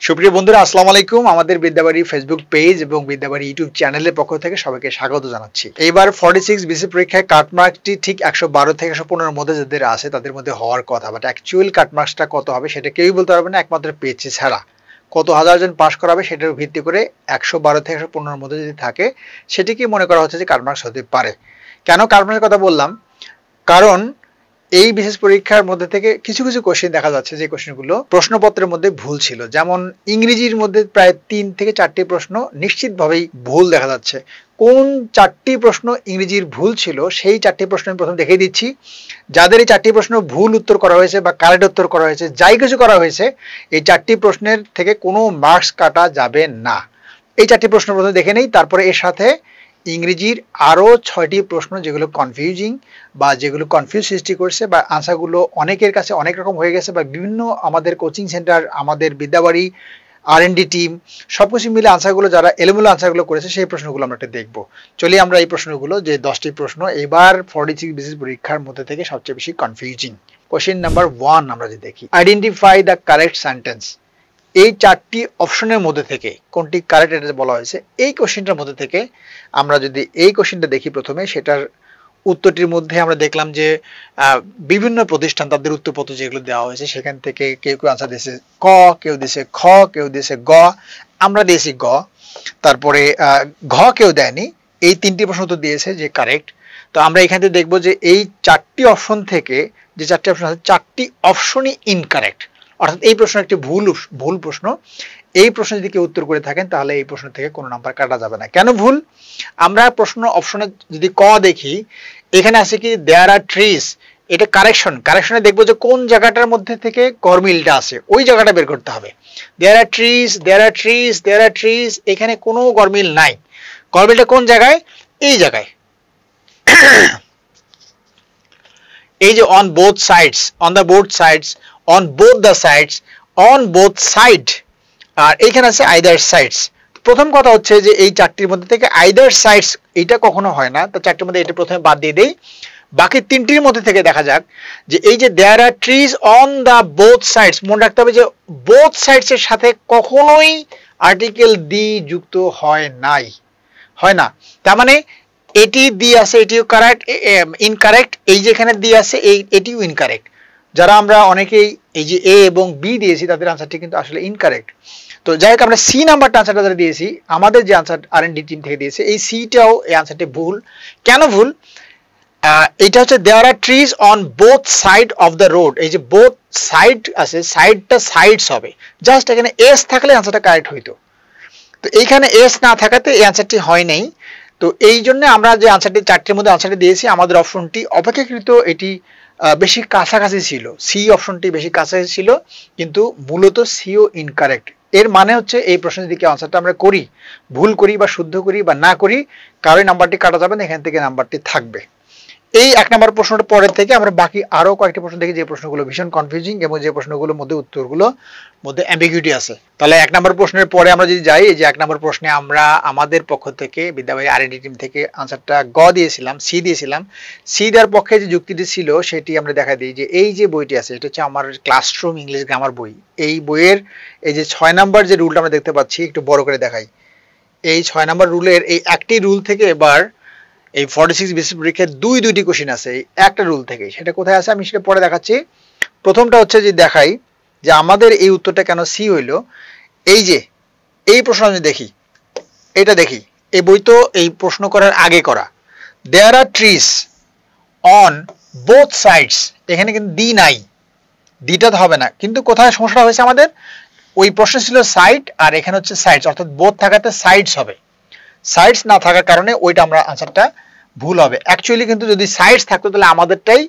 সুপ্রিয় বন্ধুরা, আসসালামু আলাইকুম। আমাদের বিদ্যাবাড়ি ফেসবুক পেজ এবং বিদ্যাবাড়ি ইউটিউব চ্যানেলের পক্ষ থেকে সবাইকে স্বাগত জানাচ্ছি। এইবার 46 বিসি পরীক্ষায় কাটমার্কটি ঠিক 112 থেকে 115 এর মধ্যে যাদের আছে তাদের মধ্যে হওয়ার কথা, বাট অ্যাকচুয়াল কাটমার্কসটা কত হবে সেটা কেউই বলতে পারবে না, একমাত্র পেজে ছাড়া। কত হাজার জন পাস করাবে সেটার ভিত্তি করে 112 থেকে 115 এর মধ্যে যদি থাকে সেটিকে মনে করা হচ্ছে যে কাটমার্কস হতে পারে। কেন কাটমার্কসের কথা বললাম? কারণ এই বিশেষ পরীক্ষার মধ্যে থেকে কিছু কিছু কোশ্চেন দেখা যাচ্ছে যে কোশ্চেনগুলো প্রশ্নপত্রের মধ্যে ভুল ছিল। যেমন ইংরেজির মধ্যে প্রায় 3 থেকে 4টি প্রশ্ন নিশ্চিতভাবেই ভুল দেখা যাচ্ছে। কোন 4টি প্রশ্ন ইংরেজির ভুল ছিল সেই 4টি প্রশ্ন আমি প্রথম দেখিয়ে দিচ্ছি। যাদের এই 4টি প্রশ্ন ভুল উত্তর করা হয়েছে বা কারেক্ট উত্তর করা হয়েছে, যাই কিছু করা হয়েছে, এই 4টি প্রশ্নের থেকে কোনো মার্কস কাটা যাবে না। এই 4টি প্রশ্ন প্রথমে দেখে নেই, তারপরে এর সাথে ইংরেজির আরও 6টি প্রশ্ন যেগুলো কনফিউজিং বা যেগুলো কনফিউজ সৃষ্টি করছে বা আনসারগুলো অনেকের কাছে অনেক রকম হয়ে গেছে বা বিভিন্ন আমাদের কোচিং সেন্টার, আমাদের বিদ্যাবাড়ি, R&D টিম সবকিছু মিলে আনসারগুলো যারা এলোমেলো আনসারগুলো করেছে সেই প্রশ্নগুলো আমরা একটা দেখবো। চলি আমরা এই প্রশ্নগুলো, যে 10টি প্রশ্ন এবার 46 বিসিএস পরীক্ষার মধ্যে থেকে সবচেয়ে বেশি কনফিউজিং। কোশ্চেন নাম্বার 1 আমরা যদি দেখি, আইডেন্টিফাই দ্য কারেক্ট সেন্টেন্স। এই 4টি অপশনের মধ্যে থেকে কোনটি কারেক্ট এটা বলা হয়েছে। এই কোশ্চেনটার মধ্যে থেকে আমরা যদি এই কোশ্চেনটা দেখি প্রথমে, সেটার উত্তরটির মধ্যে আমরা দেখলাম যে বিভিন্ন প্রতিষ্ঠান তাদের উত্তরপত্র যেগুলো দেওয়া হয়েছে সেখান থেকে কেউ কেউ আনসার দিয়েছে ক, কেউ দিয়েছে খ, কেউ দিয়েছে গ, আমরা দিয়েছি গ, তারপরে ঘ কেউ দেয়নি। এই 3টি প্রশ্ন উত্তর দিয়েছে যে কারেক্ট। তো আমরা এখান থেকে দেখবো যে এই 4টি অপশন থেকে যে 4টি অপশন আছে 4টি অপশনই ইনকারেক্ট, অর্থাৎ এই প্রশ্ন একটি ভুল প্রশ্ন। এই প্রশ্ন যদি কেউ উত্তর করে থাকেন তাহলে এই প্রশ্ন থেকে কোনো নাম্বার কাটা যাবে না। কেন ভুল? আমরা প্রশ্ন অপশনে যদি ক দেখি, এখানে আছে কি দেয়ার আর ট্রিজ, এটা কারেকশনে দেখবো যে কোন জায়গাটার মধ্যে থেকে গরমিলটা আছে ওই জায়গাটা বের করতে হবে। There are trees, there are trees, there are trees, এখানে কোনো গরমিল নাই। গরমিলটা কোন জায়গায়? এই জায়গায়। এই যে on both sides, on the both sides, on both the sides, on both side, আর এইখানে আছে আইদার সাইডস। প্রথম কথা হচ্ছে যে এই 4টির মধ্যে থেকে আইদার সাইডস এটা কখনো হয় না, তো 4টির মধ্যে এটা প্রথমে বাদ দিয়ে দেই। বাকি 3টির মধ্যে থেকে দেখা যাক যে এই যে there are trees on the both sides, মনে রাখতে হবে যে বোথ সাইডস এর সাথে কখনোই আর্টিকেল দি যুক্ত হয় না। তার মানে এটি দি আছে, এটিও কারেক্ট, ইনকারেক্ট। এই যে এখানে দি আছে এটিও ইনকারেক্ট। যারা আমরা অনেকেই এই যে এ এবং বি দিয়েছি তাদের আনসারটি কিন্তু আসলে ইনকারেক্ট। তো যাই হোক, আমরা সি নাম্বারটা আনসারটা যারা দিয়েছি, আমাদের যে আনসার R&D টিম থেকে দিয়েছে, এই সিটাও এই আনসারটি ভুল। কেন ভুল? এটা হচ্ছে there are trees on both side of the road. এই যে বোথ সাইড আছে, সাইডটা সাইডস হবে, জাস্ট এখানে এস থাকলে আনসারটা কারেক্ট হইতো। তো এইখানে এস না থাকাতে এই আনসারটি হয় নাই। তো এই জন্য আমরা যে আনসারটি 4টির মধ্যে আনসারটি দিয়েছি, আমাদের অপশনটি অপেক্ষাকৃত এটি বেশি কাছাকাছি ছিল, সি অপশনটি বেশি কাছাকাছি ছিল, কিন্তু মূলত সিও ইনকারেক্ট। এর মানে হচ্ছে এই প্রশ্নের দিকে আনসারটা আমরা করি, ভুল করি বা শুদ্ধ করি বা না করি, কারোই নাম্বারটি কাটা যাবে না, এখান থেকে নাম্বারটি থাকবে। এই 1 নম্বর প্রশ্নটা পরের থেকে আমরা বাকি আরো কয়েকটি প্রশ্ন দেখি যে প্রশ্নগুলো ভীষণ কনফিউজিং এবং যে প্রশ্নগুলোর মধ্যে উত্তরগুলো মধ্যে অ্যাম্বিগুইটি আছে। তাহলে 1 নম্বর প্রশ্নের পরে আমরা যদি যাই, এই যে 1 নম্বর প্রশ্নে আমরা আমাদের পক্ষ থেকে বিদ্যাবাড়ি R&D টিম থেকে আনসারটা গ দিয়েছিলাম, সি দিয়েছিলাম। সি দেওয়ার পক্ষে যে যুক্তিটি ছিল সেটি আমরা দেখা দিই যে এই যে বইটি আছে এটা হচ্ছে আমার ক্লাসরুম ইংলিশ গ্রামার বই। এই বইয়ের এই যে 6 নম্বর যে রুলটা আমরা দেখতে পাচ্ছি, একটু বড় করে দেখাই। এই 6 নম্বর রুলের এই একটি রুল থেকে এবার এই 46 বিসিএস পরীক্ষায় দুইটি কোশ্চেন আছে এই একটা রুল থেকে। সেটা কোথায় আছে আমি সেটা পরে দেখাচ্ছি। প্রথমটা হচ্ছে যে দেখাই যে আমাদের এই উত্তরটা কেন সি হইলো। এই যে এই প্রশ্ন আমি দেখি, এটা দেখি, এই বই তো এই প্রশ্ন করার আগে করা। There are trees on both sides, এখানে কিন্তু দি নাই, দিটা তো হবে না। কিন্তু কোথায় সমস্যাটা হয়েছে আমাদের? ওই প্রশ্ন ছিল সাইড আর এখানে হচ্ছে সাইডস, অর্থাৎ বোথ থাকাতে সাইডস হবে। সাইডস না থাকার কারণে ওইটা আমরা আনসারটা ভুল হবে। অ্যাকচুয়ালি কিন্তু যদি সাইডস থাকতো তাহলে আমাদেরটাই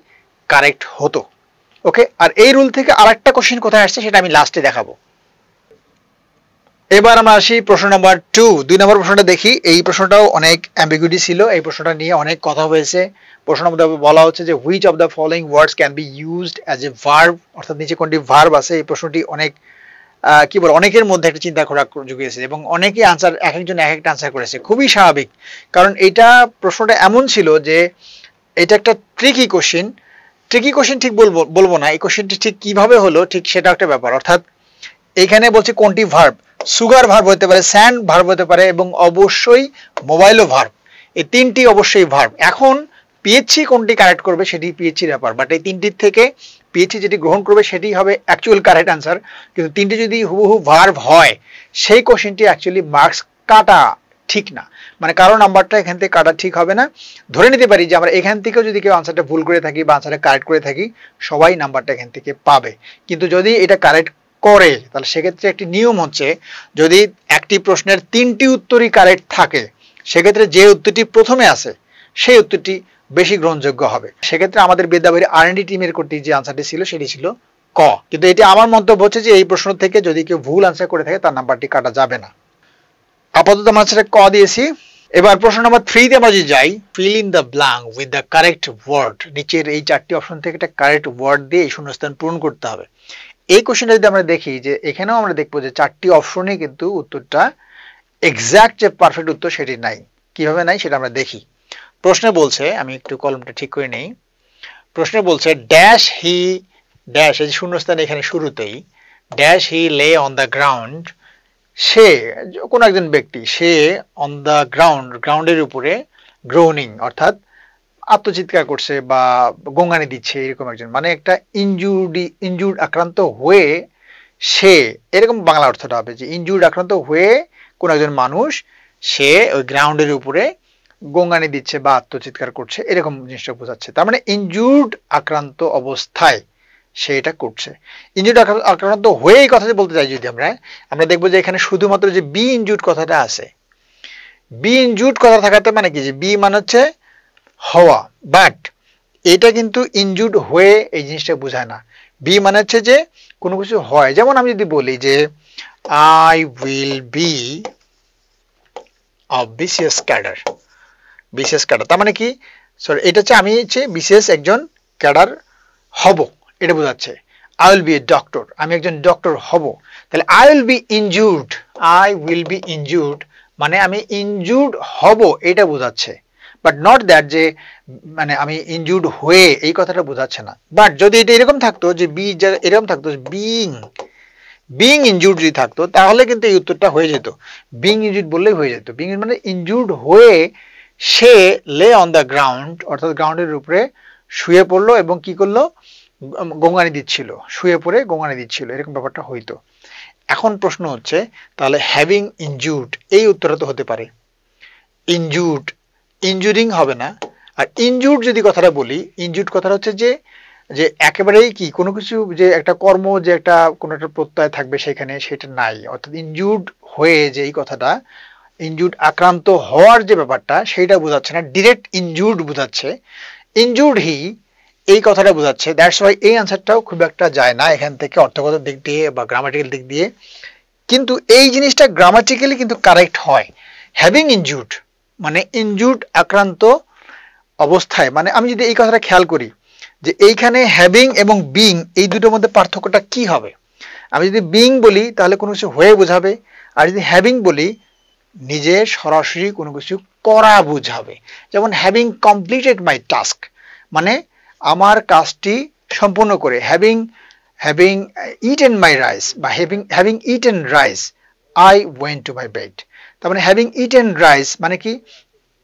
কারেক্ট হতো। ওকে, আর এই রুল থেকে আরেকটা কোশ্চেন কোথায় আসছে সেটা আমি লাস্টে দেখাবো। এবার আমরা আসি প্রশ্ন নাম্বার 2। 2 নম্বর প্রশ্নটা দেখি। এই প্রশ্নটাও অনেক অ্যাম্বিগুইটি ছিল, এই প্রশ্নটা নিয়ে অনেক কথা হয়েছে। প্রশ্নের মধ্যে বলা হচ্ছে যে which of the following words can be used as a verb, অর্থাৎ নিচে কোনটি ভার্ব আছে। এই প্রশ্নটি অনেক কি বল অনেকের মধ্যে একটা চিন্তা করা জুগিয়েছে এবং অনেকেই আনসার এক একজন এক একটা আনসার করেছে। খুবই স্বাভাবিক, কারণ এটা প্রশ্নটা এমন ছিল যে এটা একটা ট্রিকি কোশ্চেন ঠিক বলবো না, এই কোশ্চেনটি ঠিক কিভাবে হলো ঠিক সেটা একটা ব্যাপার। অর্থাৎ এখানে বলছে কোনটি ভার্ব, সুগার ভার্ব হতে পারে, স্যান্ড ভার্ব হতে পারে এবং অবশ্যই মোবাইলও ভার্ব, এই তিনটি অবশ্যই ভার্ব। এখন পিএইচসি কোনটি কারেক্ট করবে সেটি পিএইচসির ব্যাপার, বাট এই তিনটির থেকে পিএইচসি যেটি গ্রহণ করবে সেটি হবে অ্যাকচুয়াল কারেক্ট আনসার। কিন্তু তিনটি যদি হুবহু ভার্ব হয় সেই কোশ্চেনটি অ্যাকচুয়ালি মার্কস কাটা ঠিক না, মানে কারো নাম্বারটা এখান থেকে কাটা ঠিক হবে না। ধরে নিতে পারি যে আমরা এখান থেকেও যদি কেউ আনসারটা ভুল করে থাকি বা আনসারটা কারেক্ট করে থাকি, সবাই নাম্বারটা এখান থেকে পাবে। কিন্তু যদি এটা কারেক্ট করে তাহলে সেক্ষেত্রে একটি নিয়ম হচ্ছে, যদি একটি প্রশ্নের তিনটি উত্তরই কারেক্ট থাকে সেক্ষেত্রে যে উত্তরটি প্রথমে আসে সেই উত্তরটি বেশি গ্রহণযোগ্য হবে। সেক্ষেত্রে আমাদের বিদ্যাবাড়ি R&D টিমের কর্তৃক যে আনসারটি ছিল সেটি ছিল ক। কিন্তু এটি আমার মন্তব্য হচ্ছে যে এই প্রশ্ন থেকে যদি কেউ ভুল আনসার করে থাকে তার নাম্বারটি কাটা যাবে না। আপাতত আমরা সেটা ক দিয়েছি। এবার প্রশ্ন নম্বর 3 তে আমরা যদি যাই, fill in the blank with the correct word. নিচের এই চারটি অপশন থেকে একটা কারেক্ট ওয়ার্ড দিয়ে এই শূন্যস্থান পূরণ করতে হবে। এই কোশ্চেনটা যদি আমরা দেখি, যে এখানেও আমরা দেখবো যে চারটি অপশনে কিন্তু উত্তরটা এক্সাক্ট যে পারফেক্ট উত্তর সেটি নাই। কিভাবে নাই সেটা আমরা দেখি। প্রশ্নে বলছে, আমি একটু কলমটা ঠিক করে নেই, প্রশ্নে বলছে ড্যাশ হি ড্যাশ, এই শূন্যস্থান এখানে শুরুতেই, dash he lay on the ground, সে কোন একজন ব্যক্তি, সে অন দ্য গ্রাউন্ড, গ্রাউন্ডের উপরে, গ্রোনিং অর্থাৎ আত্মচিৎকার করছে বা গোঙানি দিচ্ছে, এরকম একজন, মানে একটা ইনজুর্ড আক্রান্ত হয়ে সে, এরকম বাংলা অর্থটা হবে যে ইনজুর্ড আক্রান্ত হয়ে কোন একজন মানুষ সে ওই গ্রাউন্ডের উপরে গোঙানি দিচ্ছে বা আত্মচিৎকার করছে, এরকম জিনিসটা বোঝাচ্ছে। তার মানে ইনজুর্ড আক্রান্ত অবস্থায় সে এটা করছে। ইনজুর্ড আক্রান্ত হয়ে এই কথাটা বলতে চাই যদি আমরা দেখবো যে এখানে শুধুমাত্র যে বি ইনজুর্ড কথাটা আছে, বি ইনজুর্ড কথা থাকাতে মানে কি, যে বি মানে হচ্ছে হওয়া, বাট এটা কিন্তু ইনজুর্ড হয়ে এই জিনিসটা বোঝায় না। বি মানে হচ্ছে যে কোনো কিছু হয়। যেমন আমি যদি বলি যে I will be of BCS cadre, BCS cadre, তার মানে কি, সরি এটা হচ্ছে আমি হচ্ছে বিসিএস একজন ক্যাডার হব, এটা বোঝাচ্ছে। I will be a doctor, আমি একজন ডক্টর হব। তাহলে I will be injured, I will be injured মানে আমি ইনজুর্ড হব, এটা বোঝাচ্ছে। বাট নট দ্যাট যে মানে আমি ইনজুর্ড হয়ে, এই কথাটা বোঝাচ্ছে না। বাট যদি এটা এরকম থাকতো যে বি এরকম থাকতো, বিং ইনজুর্ড যদি থাকতো তাহলে কিন্তু এই উত্তরটা হয়ে যেত। বিং ইনজুর্ড বললেই হয়ে যেত। বিং মানে ইনজুর্ড হয়ে সে লে অন দ্য গ্রাউন্ড, অর্থাৎ গ্রাউন্ডের উপরে শুয়ে পড়লো এবং কি করলো, গোঙানি দিচ্ছিল, শুয়ে পড়ে গোঙানি দিচ্ছিল, এরকম ব্যাপারটা হইতো। এখন প্রশ্ন হচ্ছে তাহলে হ্যাভিং ইনজুর্ড, এই উত্তরটা তো হতে পারে। ইনজুর্ড, ইনজুরিং হবে না। আর ইনজুর্ড যদি কথাটা বলি, ইনজুর্ড কথাটা হচ্ছে যে একেবারেই কি কোনো কিছু, যে একটা কর্ম, যে একটা কোনো একটা প্রত্যয় থাকবে সেখানে, সেটা নাই। অর্থাৎ ইনজুর্ড হয়ে যে এই কথাটা, ইনজুর্ড আক্রান্ত হওয়ার যে ব্যাপারটা সেটা বোঝাচ্ছে না, ডিরেক্ট ইনজুর্ড বোঝাচ্ছে। ইনজুর্ড হি এই কথাটা বোঝাচ্ছে। দ্যাটস ওয়াই এই আনসারটাও খুব একটা যায় না এখান থেকে অর্থগত দিক দিয়ে বা গ্রামাটিক্যাল দিক দিয়ে। কিন্তু এই জিনিসটা গ্রামাটিক্যালি কিন্তু কারেক্ট হয়। হ্যাভিং ইনজুর্ড মানে ইনজুর্ড আক্রান্ত অবস্থায়, মানে আমি যদি এই কথাটা খেয়াল করি যে এইখানে হ্যাভিং এবং বিং এই দুটোর মধ্যে পার্থক্যটা কি হবে। আমি যদি বিং বলি তাহলে কোনো কিছু হয়ে বোঝাবে, আর যদি হ্যাভিং বলি নিজে সরাসরি কোনো কিছু করা বোঝাবে। যেমন হ্যাভিং কমপ্লিটেড মাই টাস্ক মানে আমার কাজটি সম্পূর্ণ করে, হ্যাভিং ইটেন মাই রাইস বা having eaten rice I went to my bed. তার মানে হ্যাভিং ইটেন রাইস মানে কি,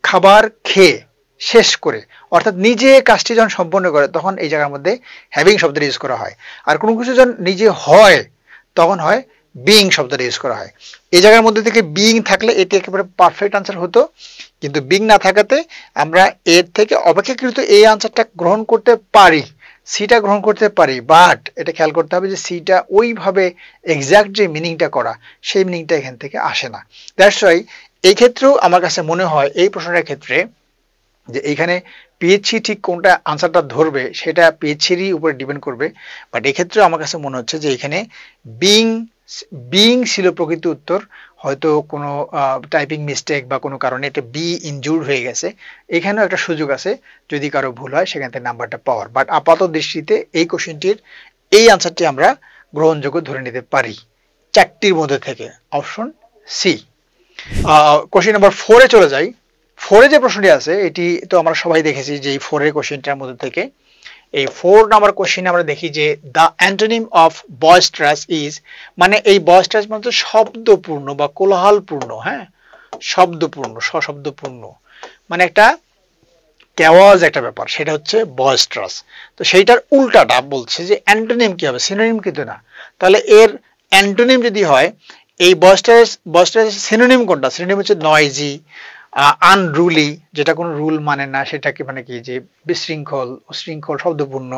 খাবার খেয়ে শেষ করে, অর্থাৎ নিজে কাজটি যখন সম্পন্ন করে তখন এই জায়গার মধ্যে হ্যাভিং শব্দটা ইউজ করা হয়। আর কোনো কিছু যখন নিজে হয় তখন হয় বিং শব্দটা ইউজ করা হয়। এই জায়গার মধ্যে থেকে বিং থাকলে এটি একেবারে পারফেক্ট আনসার হতো, কিন্তু বিং না থাকাতে আমরা এর থেকে অপেক্ষাকৃত এই আনসারটা গ্রহণ করতে পারি, সিটা গ্রহণ করতে পারি। বাট এটা খেয়াল করতে হবে যে সিটা ওইভাবে এক্সাক্ট যে মিনিংটা করা, সেই মিনিংটা এখান থেকে আসে না। দ্যাটস ওয়াই এই ক্ষেত্রেও আমার কাছে মনে হয় এই প্রশ্নটার ক্ষেত্রে যে এইখানে পিএইচসি ঠিক কোনটা আনসারটা ধরবে সেটা পিএইচসিরই উপরে ডিপেন্ড করবে। বাট এক্ষেত্রে আমার কাছে মনে হচ্ছে যে এখানে বিং ছিল প্রকৃত উত্তর। হয়তো কোনো টাইপিং মিস্টেক বা কোনো কারণে এটা বি ইনজুর্ড হয়ে গেছে, এখানেও একটা সুযোগ আছে যদি কারো ভুল হয় সেখান থেকে নাম্বারটা পাওয়ার। বাট আপাতত দৃষ্টিতে এই কোশ্চেনটির এই আনসারটি আমরা গ্রহণযোগ্য ধরে নিতে পারি চারটির মধ্যে থেকে, অপশন সি। কোশ্চেন নাম্বার 4-এ চলে যাই। 4-এ যে প্রশ্নটি আছে এটি তো আমরা সবাই দেখেছি যে এই 4-এর কোশ্চেনটার মধ্যে থেকে এই 4 নাম্বার কোশ্চেনে আমরা দেখি যে দ্য অ্যান্টোনিম অফ বয়স্টারাস ইজ, মানে এই বয়স্টারাস মানে শব্দপূর্ণ বা কোলাহলপূর্ণ, হ্যাঁ, শব্দপূর্ণ, সশব্দপূর্ণ, মানে একটা কেওয়াজ একটা ব্যাপার, সেটা হচ্ছে বয়স্টারাস। তো সেইটার উল্টাটা বলছে যে অ্যান্টোনিম কি হবে, সিনোনিম কিন্তু না। তাহলে এর অ্যান্টোনিম যদি হয়, এই বয়স্টারাস সিনোনিম কোনটা? সিনোনিম হচ্ছে নয়েজি, আনরুলি, যেটা কোনো রুল মানে না, সেটাকে মানে কি যে বিশৃঙ্খল, উশৃঙ্খল, শব্দপূর্ণ,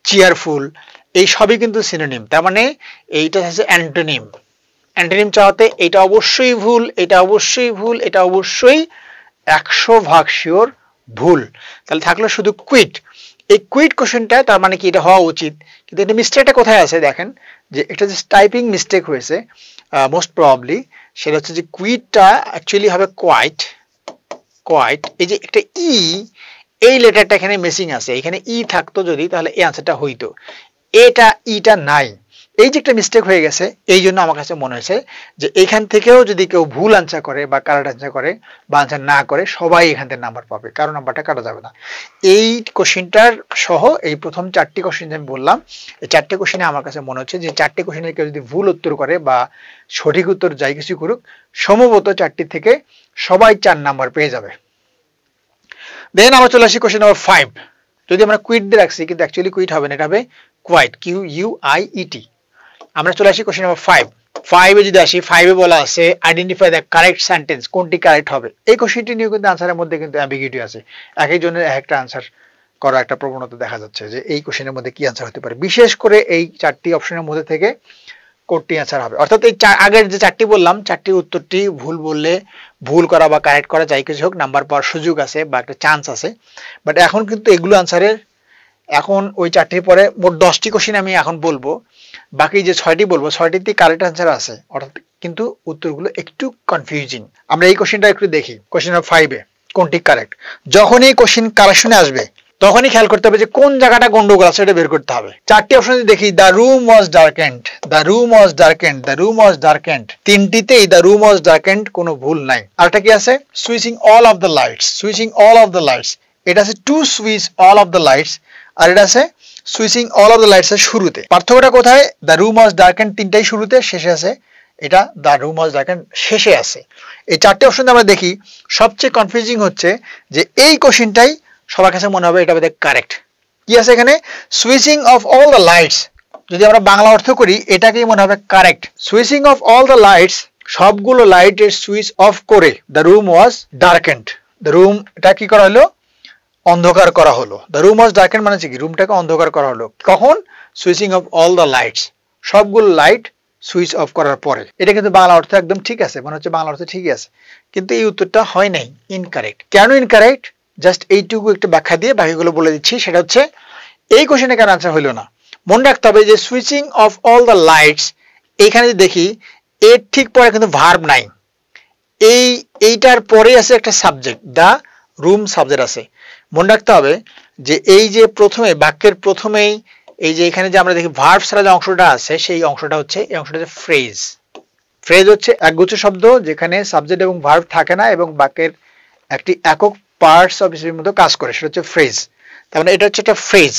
চিয়ারফুল, এই সবই কিন্তু সিনোনিম। তার মানে এইটা হচ্ছে অ্যান্টোনিম। অ্যান্টোনিম চাওয়াতে এটা অবশ্যই ভুল, এটা অবশ্যই ভুল, এটা অবশ্যই 100% শিওর ভুল। তাহলে থাকলো শুধু কুইট। এই কুইট কোশ্চেনটা তার মানে কি এটা হওয়া উচিত, কিন্তু এটা মিস্টেকটা কোথায় আছে দেখেন, যে একটা যে টাইপিং মিস্টেক হয়েছে মোস্ট প্রবাবলি, সেটা হচ্ছে যে কুইটটা অ্যাকচুয়ালি হবে কোয়াইট। কোয়াইট, এই যে একটা ই, এই লেটারটা এখানে মিসিং আছে, এখানে ই থাকতো যদি তাহলে এই আনসারটা হইতো, এটা ইটা নাই, এই যে একটা মিস্টেক হয়ে গেছে। এই জন্য আমার কাছে মনে হয়েছে যে এখান থেকেও যদি কেউ ভুল আনসার করে বা কারেক্ট আনসার করে বা আনসার না করে, সবাই এখান থেকে নাম্বার পাবে, কারণ নাম্বারটা কাটা যাবে না। এই কোশ্চেনটার সহ এই প্রথম 4টি কোশ্চেন আমি বললাম, এই 4টে কোশ্চেনে আমার কাছে মনে হচ্ছে যে 4টে কোশ্চেনে কেউ যদি ভুল উত্তর করে বা সঠিক উত্তর যাই কিছু করুক, সম্ভবত 4টি থেকে সবাই 4 নাম্বার পেয়ে যাবে। দেন আমরা চলে আসি কোশ্চেন নাম্বার 5। যদি আমরা কুইট দিয়ে রাখছি, কিন্তু অ্যাকচুয়ালি কুইট হবে না, এটা হবে কোয়াইট, QUIET। আমরা চলে আসি কোশ্চেন নাম্বার 5 এ যদি আসি, 5 এ বলা আছে আইডেন্টিফাই দ্য কারেক্ট সেন্টেন্স, কোনটি কারেক্ট হবে। এই কোশ্চেনটি নিয়ে কিন্তু আনসারের মধ্যে কিন্তু অ্যাম্বিগুইটি আছে, এক একজনের এক একটা আনসার করা একটা প্রবণতা দেখা যাচ্ছে যে এই কোশ্চেনের মধ্যে কি আনসার হতে পারে, বিশেষ করে এই 4টি অপশনের মধ্যে থেকে কোনটি আনসার হবে। অর্থাৎ এই আগের যে 4টি বললাম, 4টির উত্তরটি ভুল বললে ভুল করা বা কারেক্ট করা যাই কিছু হোক, নাম্বার পাওয়ার সুযোগ আছে বা একটা চান্স আছে। বাট এখন কিন্তু এগুলো আনসারের, এখন ওই 4টির পরে মোট 10টি কোশ্চেন আমি এখন বলবো, বাকি যে 6টি বলবো 6টিতে কারেক্ট আনসার আছে, অর্থাৎ কিন্তু উত্তরগুলো একটু কনফিউজিং। আমরা এই কোশ্চেনটা একটু দেখি, কোশ্চেন নাম্বার 5 এ কোনটি কারেক্ট। যখন এই কোশ্চেন কারেকশনে আসবে তখনই খেয়াল করতে হবে যে কোন জায়গাটা গন্ডগোল আছে, এটা বের করতে হবে। 4টি অপশন দেখি, the room was darkened, the room was darkened, the room was darkened, তিনটিতেই দ্য রুম ওয়াজ ডার্কেন্ড, কোনো ভুল নাই। আরেকটা কি আছে, switching all of the lights, switching all of the lights, এটা আছে to switch all of the lights, আর এটা আছে switching all of the lights এর শুরুতে। পার্থক্যটা কোথায়, দ্য রুম ওয়াজ ডার্কেন্ড তিনটাই শুরুতে, শেষে আছে এটা দ্য রুম ওয়াজ ডার্কেন্ড শেষে আছে। এই 4টি অপশন আমরা দেখি, সবচেয়ে কনফিউজিং হচ্ছে যে এই কোশ্চেনটাই সবার কাছে মনে হবে এটা বোধহয় কারেক্ট। কি আছে এখানে, switching off all the lights, যদি আমরা বাংলা অর্থ করি এটাকেই মনে হবে correct. Switching off all the lights, সবগুলো লাইটের সুইচ অফ করে the room was darkened, the room এটা কি করা হলো, অন্ধকার করা হলো। দ্য রুম ওয়াজ ডার্কেন্ড মানে কি রুমটাকে অন্ধকার করা হলো, কখন, switching off all the lights, সবগুলো লাইট সুইচ অফ করার পরে। এটা কিন্তু বাংলা অর্থ একদম ঠিক আছে, মনে হচ্ছে বাংলা অর্থ ঠিকই আছে, কিন্তু এই উত্তরটা হয় নাই, ইনকারেক্ট। কেন ইনকারেক্ট, জাস্ট এইটুকু একটু ব্যাখ্যা দিয়ে বাকিগুলো বলে দিচ্ছি। সেটা হচ্ছে এই কোশ্চেনে কেন আনসার হইল না, মনে রাখতে হবে যে switching off all the lights, এইখানে দেখি এর ঠিক পরে কিন্তু ভার্ব নাই, এইটার পরে আছে একটা সাবজেক্ট, দ্য রুম সাবজেক্ট আছে। মনে রাখতে হবে যে এই যে প্রথমে বাক্যের প্রথমেই এই যে এখানে যে আমরা দেখি ভার্ব ছাড়া যে অংশটা আছে, সেই অংশটা হচ্ছে এই অংশটা হচ্ছে ফ্রেজ। ফ্রেজ হচ্ছে একগুচ্ছ শব্দ যেখানে সাবজেক্ট এবং ভার্ব থাকে না এবং বাক্যের একটি একক পার্টস অফ স্পিচের মতো কাজ করে, সেটা হচ্ছে ফ্রেজ। তার মানে এটা হচ্ছে একটা ফ্রেজ।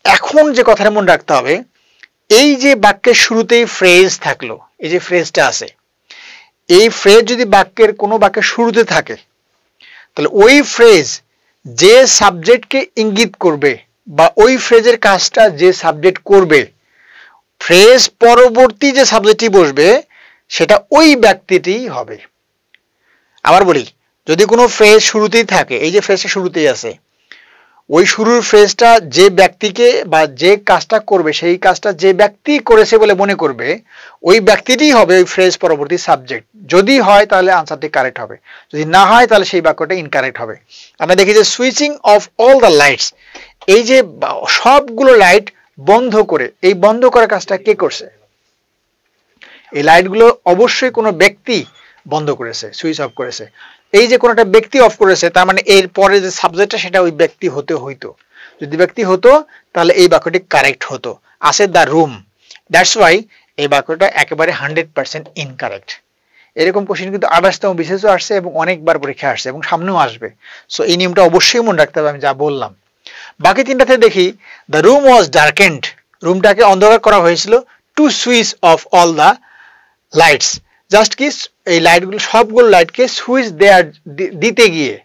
এখন যে কথাটা মনে রাখতে হবে, এই যে বাক্যের শুরুতেই ফ্রেজ থাকলো, এই যে ফ্রেজটা আছে, এই ফ্রেজ যদি বাক্যের কোনো বাক্যের শুরুতে থাকে, তাহলে ওই ফ্রেজ যে সাবজেক্টকে ইঙ্গিত করবে বা ওই ফ্রেজের কাজটা যে সাবজেক্ট করবে, ফ্রেজ পরবর্তী যে সাবজেক্টটি বসবে সেটা ওই ব্যক্তিটি হবে। আবার বলি, যদি কোনো ফ্রেজ শুরুতেই থাকে, এই যে ফ্রেজটা শুরুতেই আছে, ওই শুরুর ফ্রেজটা যে ব্যক্তিকে বা যে কাজটা করবে সেই কাজটা যে ব্যক্তি করেছে বলে মনে করবে, ওই ব্যক্তিটি হবে ওই ফ্রেজ পরবর্তী সাবজেক্ট। যদি হয় তাহলে আনসারটি কারেক্ট হবে, যদি না হয় তাহলে সেই বাক্যটা ইনকারেক্ট হবে। আমরা দেখি যে switching off all the lights, এই যে সবগুলো লাইট বন্ধ করে, এই বন্ধ করার কাজটা কে করছে, এই লাইটগুলো অবশ্যই কোনো ব্যক্তি বন্ধ করেছে, সুইচ অফ করেছে। এই যে কোনো একটা ব্যক্তি অফ করেছে, তার মানে এর পরে যে সাবজেক্টটা সেটা ওই ব্যক্তি হতে হইতো, যদি ব্যক্তি হতো তাহলে এই বাক্যটি কারেক্ট হতো। আসে দ্য রুম, দ্যাটস ওয়াই এই বাক্যটা একেবারে 100% ইনকারেক্ট। এরকম কোশ্চেন কিন্তু 28তম বিশেষও আসছে এবং অনেকবার পরীক্ষা আসছে এবং সামনেও আসবে। সো এই নিয়মটা অবশ্যই মনে রাখতে হবে, আমি যা বললাম। বাকি তিনটাতে দেখি দ্য রুম ওয়াজ ডার্কেন্ড, রুমটাকে অন্ধকার করা হয়েছিল, to switch off all the lights, just কি এই লাইটগুলো সবগুলো লাইটকে সুইচ দেয়ার দিতে গিয়ে।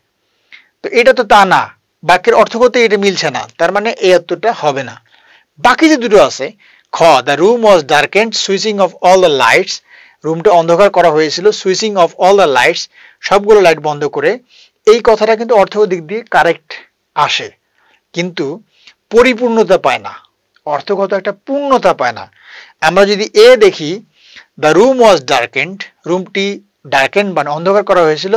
তো এটা তো তা না, বাক্যের অর্থগত এটা মিলছে না, তার মানে এই উত্তরটা হবে না। বাকি যে দুটো আছে, খ the room was ডার্কেন্ড switching off all the lights, রুমটা অন্ধকার করা হয়েছিল switching off all the lights, সবগুলো লাইট বন্ধ করে, এই কথাটা কিন্তু অর্থগত দিক দিয়ে কারেক্ট আসে, কিন্তু পরিপূর্ণতা পায় না, অর্থগত একটা পূর্ণতা পায় না। আমরা যদি এ দেখি দ্য রুম ওয়াজ ডার্কেন্ড, রুমটি ডার্কেন্ড মানে অন্ধকার করা হয়েছিল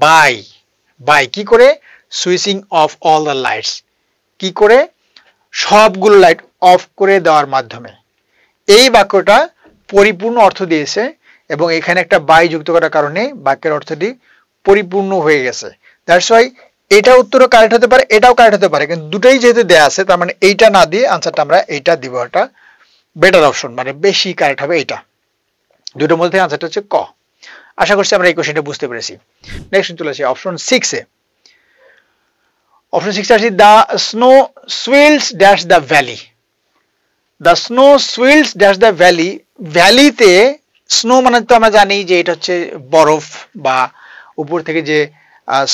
বাই কি করে, switching off all the lights, কি করে, সবগুলো লাইট অফ করে দেওয়ার মাধ্যমে। এই বাক্যটা পরিপূর্ণ অর্থ দিয়েছে এবং এখানে একটা বাই যুক্ত করার কারণে বাক্যের অর্থটি পরিপূর্ণ হয়ে গেছে। দ্যাটস ওয়াই এটা উত্তরও কারেক্ট হতে পারে, এটাও কারেক্ট হতে পারে, কিন্তু দুটোই যেহেতু দেয়া আছে তার মানে এইটা না দিয়ে আনসারটা আমরা এইটা দিব, এটা বেটার অপশন, মানে বেশি কারেক্ট হবে এইটা। দুটোর মধ্যে আনসারটা হচ্ছে ক। আশা করছি আমরা এই কোশ্চেনটা বুঝতে পেরেছি। নেক্সট চলে আসি অপশন 6 এ। অপশন 6 আসি the snow swirls dash the valley, the snow swirls dash the valley, ভ্যালিতে স্নো মানে তো আমরা জানি যে এটা হচ্ছে বরফ বা উপর থেকে যে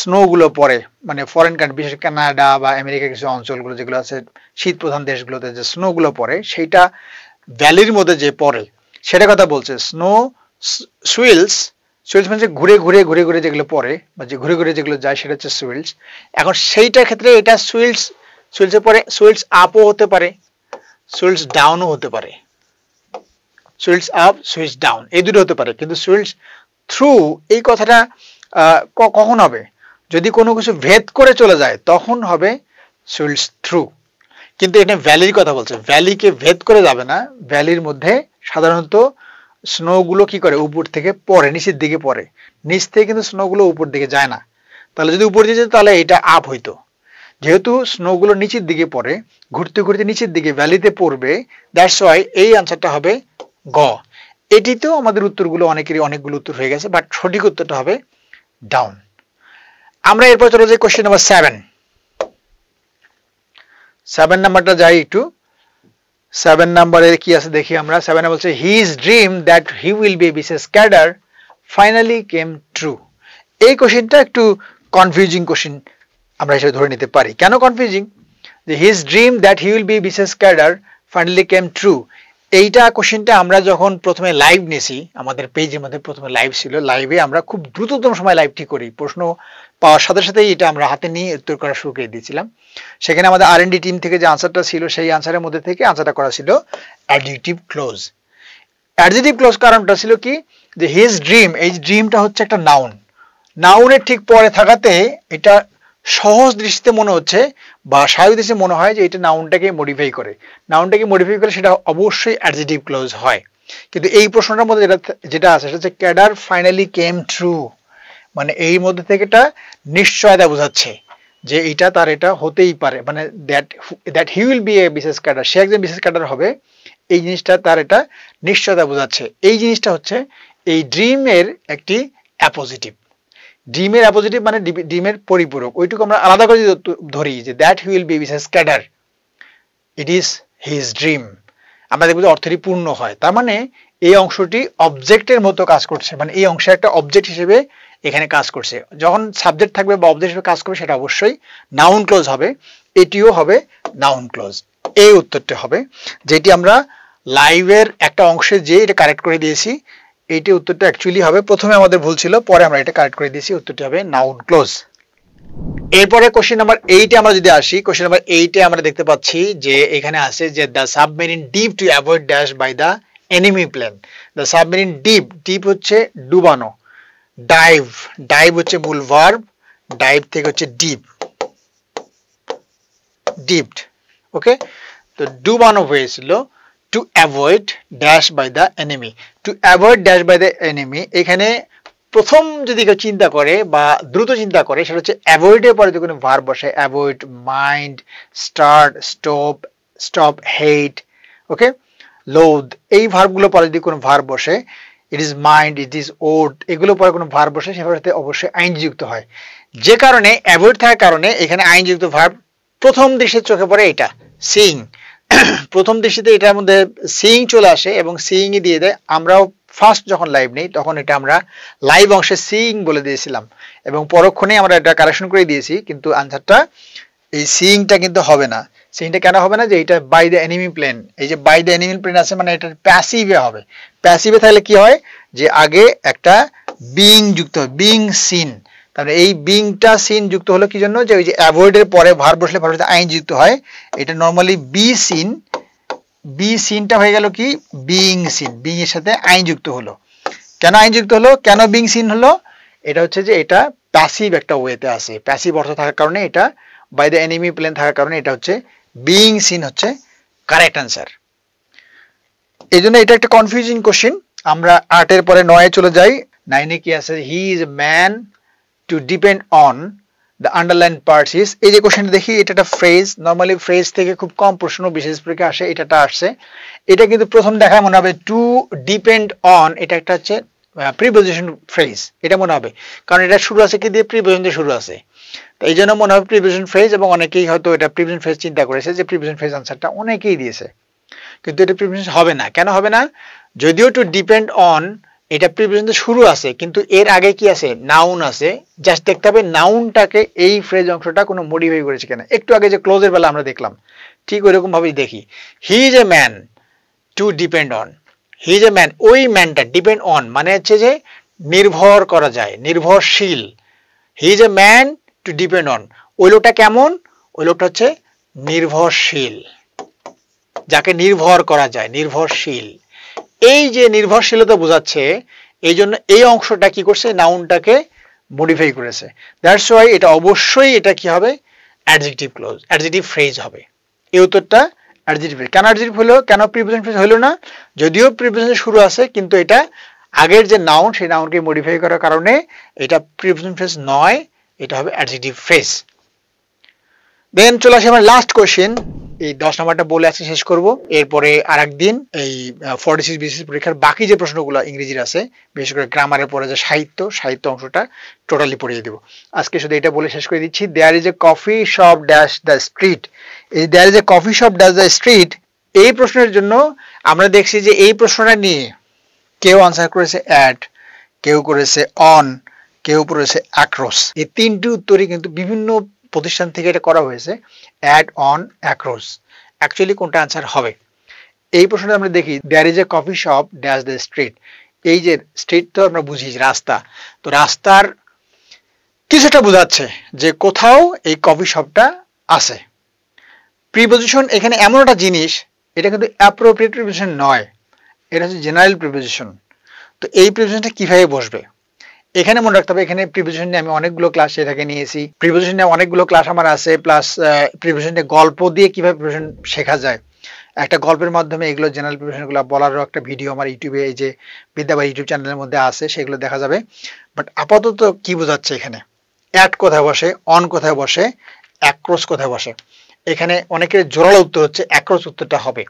স্নো গুলো পড়ে, মানে ফরেন কান্ট্রি বিশেষ কানাডা বা আমেরিকার কিছু অঞ্চলগুলো যেগুলো আছে শীত প্রধান দেশগুলোতে যে স্নো গুলো পড়ে সেইটা ভ্যালির মধ্যে যে পড়ে সেটা কথা বলছে। স্নো সুইলস, সুইলস মানে ঘুরে ঘুরে ঘুরে ঘুরে যেগুলো পড়ে বা যে ঘুরে ঘুরে যেগুলো যায় সেটা হচ্ছে সুইলস। এখন সেইটার ক্ষেত্রে এটা সুইলসের পরে সুইলস আপও হতে পারে, সুইলস ডাউনও হতে পারে, সুইলস আপ সুইলস ডাউন এই দুটো হতে পারে, কিন্তু সুইলস থ্রু এই কথাটা কখন হবে, যদি কোনো কিছু ভেদ করে চলে যায় তখন হবে সুইলস থ্রু। কিন্তু এখানে ভ্যালির কথা বলছে, ভ্যালিকে ভেদ করে যাবে না, ভ্যালির মধ্যে সাধারণত স্নো গুলো কি করে উপর থেকে পড়ে, নিচের দিকে পড়ে, নিচ থেকে কিন্তু স্নো গুলো উপর দিকে যায় না। তাহলে যদি উপর দিকে যেত তাহলে এটা আপ হইতো, যেহেতু স্নো গুলো নিচের দিকে পড়ে, ঘুরতে ঘুরতে নিচের দিকে ভ্যালিতে পড়বে, দ্যাটস ওয়াই এই আনসারটা হবে গ। এটিতেও আমাদের উত্তরগুলো অনেকেরই অনেকগুলো উত্তর হয়ে গেছে, বাট সঠিক উত্তরটা হবে ডাউন। আমরা এরপর চলে যাই কোশ্চেন নাম্বার 7 নাম্বারটা যাই একটু। 7 নাম্বারে কি আছে দেখি আমরা। 7 বলছে his dream that he will B BCS cadre finally came true. এই কোশ্চেনটা একটু কনফিউজিং কোশ্চেন আমরা হিসেবে ধরে নিতে পারি। কেন কনফিউজিং? যে his dream that he will B BCS cadre finally came true, এইটা কোশ্চেনটা আমরা যখন প্রথমে লাইভ নিয়েছি, আমাদের পেজের মধ্যে প্রথমে লাইভ ছিল, লাইভে আমরা খুব দ্রুততম সময় লাইভটি করি, প্রশ্ন পাওয়ার সাথে সাথেই এটা আমরা হাতে নিয়ে উত্তর করা শুরু করে দিয়েছিলাম। সেখানে আমাদের R&D টিম থেকে যে আনসারটা ছিল সেই আনসারের মধ্যে থেকে আনসারটা করা ছিল অ্যাডজেক্টিভ ক্লোজ। অ্যাডজেক্টিভ ক্লোজ কারণটা ছিল কি, যে হিজ ড্রিম, এই ড্রিমটা হচ্ছে একটা নাউন, নাউনের ঠিক পরে থাকাতে এটা সহজ দৃষ্টিতে মনে হচ্ছে বা স্বাভাবিক দৃষ্টিতে মনে হয় যে এটা নাউনটাকে মডিফাই করে, নাউনটাকে মডিফাই করে সেটা অবশ্যই অ্যাডজেক্টিভ ক্লোজ হয়। কিন্তু এই প্রশ্নটার মধ্যে যেটা আছে সেটা হচ্ছে ক্যাডার ফাইনালি কেম ট্রু, মানে এই মধ্যে থেকে এটা নিশ্চয়তা বোঝাচ্ছে যে এটা তার এটা হতেই পারে, মানে that he will be a BCS cadre, সে একজন বিসিএস ক্যাডার হবে, এই জিনিসটা তার এটা নিশ্চয়তা বোঝাচ্ছে। এই জিনিসটা হচ্ছে এই ড্রিমের একটি অ্যাপোজিটিভ, ড্রিমের অ্যাপোজিটিভ মানে ড্রিমের পরিপূরক, ওইটুকু আমরা আলাদা করে ধরি যে that he will B BCS cadre, it is his dream, আমরা দেখব যে অর্থটি পূর্ণ হয়। তার মানে এই অংশটি অবজেক্টের মতো কাজ করছে, মানে এই অংশে একটা অবজেক্ট হিসেবে এখানে কাজ করছে। যখন সাবজেক্ট থাকবে বা অবজেক্ট হিসেবে কাজ করবে সেটা অবশ্যই নাউন ক্লোজ হবে, এটিও হবে নাউন ক্লোজ। এই উত্তরটা হবে যেটি আমরা লাইভের একটা অংশে যে এটা কারেক্ট করে দিয়েছি, এইটি উত্তরটা অ্যাকচুয়ালি হবে, প্রথমে আমাদের ভুল ছিল পরে আমরা এটা কারেক্ট করে দিয়েছি, উত্তরটি হবে নাউন ক্লোজ। এরপরে কোশ্চেন নাম্বার 8 আমরা যদি আসি, কোশ্চেন নাম্বার 8 আমরা দেখতে পাচ্ছি যে এখানে আছে যে the submarine dip to avoid dash by the enemy plane. The submarine dip, dip হচ্ছে ডুবানো, ডাইভ, ডাইভ হচ্ছে মূল ভার্ব, ডাইভ থেকে হচ্ছে ডিপ, ডিপড, ওকে। তো ডুবানো হয়েছিল to avoid dash by the enemy, to avoid dash by the enemy. এখানে প্রথম যদি কেউ চিন্তা করে বা দ্রুত চিন্তা করে সেটা হচ্ছে অ্যাভয়েডের পরে যদি কোনো ভার্ব বসে, avoid, mind, start, stop, stop, hate, okay, loathe, এই ভার্বগুলো পরে যদি কোনো ভার্ব বসে, it is mind, it is odd, এগুলো পরে কোনো ভার্ব বসে সেটাতে অবশ্যই আইনযুক্ত হয়। যে কারণে অ্যাভয়েড থাকার কারণে এখানে আইনযুক্ত ভার্ব প্রথম দৃশ্যে চোখে পড়ে এটা সিইং প্রথম দৃষ্টিতে এটার মধ্যে সিইং চলে আসে এবং সিইং ই দিয়ে দেয়। আমরাও ফার্স্ট যখন লাইভ নেই তখন এটা আমরা লাইভ অংশে সিইং বলে দিয়েছিলাম এবং পরক্ষণে আমরা এটা কারেকশন করে দিয়েছি, কিন্তু আনসারটা এই সিইংটা কিন্তু হবে না। সিইংটা কেন হবে না? যে এটা বাই দ্য এনিমি প্লেন, এই যে বাই দ্য এনিমি প্লেন আছে মানে এটা প্যাসিভে হবে। প্যাসিভে থাকলে কি হয় যে আগে একটা বিং যুক্ত হয়, বিং সিন, তাহলে এই বিংটা সিন যুক্ত হলো কি জন্য? যে ওই যে অ্যাভয়েড এর পরে ভার্ব বসলে ভার্বের আইন যুক্ত হয়, এটা নরমালি বি সিন, বি সিনটা হয়ে গেল কি বিং সিন, বিং এর সাথে আইন যুক্ত হলো। কেন আইন যুক্ত হলো, কেন বিং সিন হলো? এটা হচ্ছে যে এটা প্যাসিভ একটা ওয়েতে আছে, প্যাসিভ অর্থ থাকার কারণে এটা বাই দ্য এনিমি প্লেন থাকার কারণে এটা হচ্ছে বিং সিন হচ্ছে কারেক্ট অ্যান্সার। এই জন্য এটা একটা কনফিউজিং কোশ্চেন। আমরা 8 এর পরে 9 এ চলে যাই। 9 এ কি আছে? He is a man to depend on the underline parts is. এই যে কোশ্চেনটা দেখি, এটা একটা ফ্রেজ, নরমালি ফ্রেজ থেকে খুব কম প্রশ্ন বিশেষ পরীক্ষা আসে, এটা আসছে। এটা কিন্তু প্রথম দেখায় মনে হবে টু ডিপেন্ড অন, এটা একটা হচ্ছে প্রিপোজিশন ফ্রেজ, এটা মনে হবে, কারণ এটা শুরু আছে কি দিয়ে? প্রিপোজিশন দিয়ে শুরু আছে, তো এই জন্য মনে হবে প্রিপোজিশন ফ্রেজ, এবং অনেকেই হয়তো এটা প্রিপোজিশন ফ্রেজ চিন্তা করেছে যে প্রিপোজিশন ফ্রেজ আনসারটা অনেকেই দিয়েছে, কিন্তু এটা প্রিপোজিশন হবে না। কেন হবে না? যদিও টু ডিপেন্ড অন এটা প্রিপোজিশন দিয়ে শুরু আছে, কিন্তু এর আগে কি আছে? নাউন আছে। জাস্ট দেখতে হবে নাউনটাকে এই ফ্রেজ অংশটা কোনো মডিফাই করেছে কিনা। একটু আগে যে ক্লোজের বেলা আমরা দেখলাম, ঠিক ওইরকম ভাবেই দেখি। He is a man to depend on, he is a man, ওই ম্যানটা ডিপেন্ড অন মানে হচ্ছে যে নির্ভর করা যায়, নির্ভরশীল। He is a man to depend on, ওই লোকটা কেমন? ওই লোকটা হচ্ছে নির্ভরশীল, যাকে নির্ভর করা যায়, নির্ভরশীল। এই যে নির্ভরশীলতা বোঝাচ্ছে, এই জন্য এই অংশটা কি করছে? নাউনটাকে মডিফাই করেছে। দ্যাটস ওয়াই এটা অবশ্যই এটা কি হবে? অ্যাডজেক্টিভ ক্লোজ, অ্যাডজেক্টিভ ফ্রেজ হবে। এই উত্তরটা অ্যাডজেক্টিভ ফ্রেজ। কেন অ্যাডজেক্টিভ হলো? কেন প্রিপোজিশন ফ্রেজ হলো না? যদিও প্রিপোজিশন শুরু আছে, কিন্তু এটা আগের যে নাউন সেই নাউনকে মডিফাই করার কারণে এটা প্রিপোজিশন ফ্রেজ নয়, এটা হবে অ্যাডজেক্টিভ ফ্রেজ। দেন চলে আসে আমার লাস্ট কোশ্চেন। এই 10 নাম্বারটা বলে আজকে শেষ করব, এরপরে আরেকদিন এই 46 বিসিএস পরীক্ষার বাকি যে প্রশ্নগুলো ইংরেজির আছে, বিশেষ করে গ্রামারের পরে যে সাহিত্য অংশটা টোটালি পড়িয়ে দেব। আজকে শুধু এটা বলে শেষ করে দিচ্ছি। There is a coffee shop dash the street. এই there is a coffee shop dash the street, এই প্রশ্নের জন্য আমরা দেখছি যে এই প্রশ্নটা নিয়ে কেউ আনসার করেছে অ্যাট, কেউ করেছে অন, কেউ করেছে অ্যাক্রস। এই তিনটি উত্তরই কিন্তু বিভিন্ন প্রতিষ্ঠান থেকে এটা করা হয়েছে, অ্যাড, অন, অ্যাক্রস। অ্যাকচুয়ালি কোনটা আনসার হবে? এই প্রশ্নটা আমরা দেখি, there is a coffee shop dash the street. এই যে স্ট্রিট তো আমরা বুঝি রাস্তা, তো রাস্তার কিছুটা বোঝাচ্ছে যে কোথাও এই কফি শপটা আছে। প্রিপোজিশন এখানে এমন একটা জিনিস, এটা কিন্তু অ্যাপ্রোপ্রিয়েট প্রিপোজিশন নয়, এটা হচ্ছে জেনারেল প্রিপোজিশন। তো এই প্রিপোজিশনটা কিভাবে বসবে? এখানে মনে রাখতে হবে, এখানে প্রিপোজিশন নিয়ে আমি অনেকগুলো ক্লাস এটাকে নিয়েছি, প্রিপোজিশন নিয়ে অনেকগুলো ক্লাস আমার আছে, প্লাস প্রিপোজিশন নিয়ে গল্প দিয়ে কিভাবে প্রিপোজিশন শেখা যায়, একটা গল্পের মাধ্যমে এগুলো জেনারেল প্রিপোজিশনগুলো বলারও একটা ভিডিও আমার ইউটিউবে, এই যে বিদ্যাবাই ইউটিউব চ্যানেলের মধ্যে আছে, সেগুলো দেখা যাবে। বাট আপাতত কি বোঝাচ্ছে এখানে? অ্যাট কোথায় বসে, অন কোথায় বসে, অ্যাক্রস কোথায় বসে? এখানে অনেকের জোরালো উত্তর হচ্ছে অ্যাক্রস উত্তরটা হবে,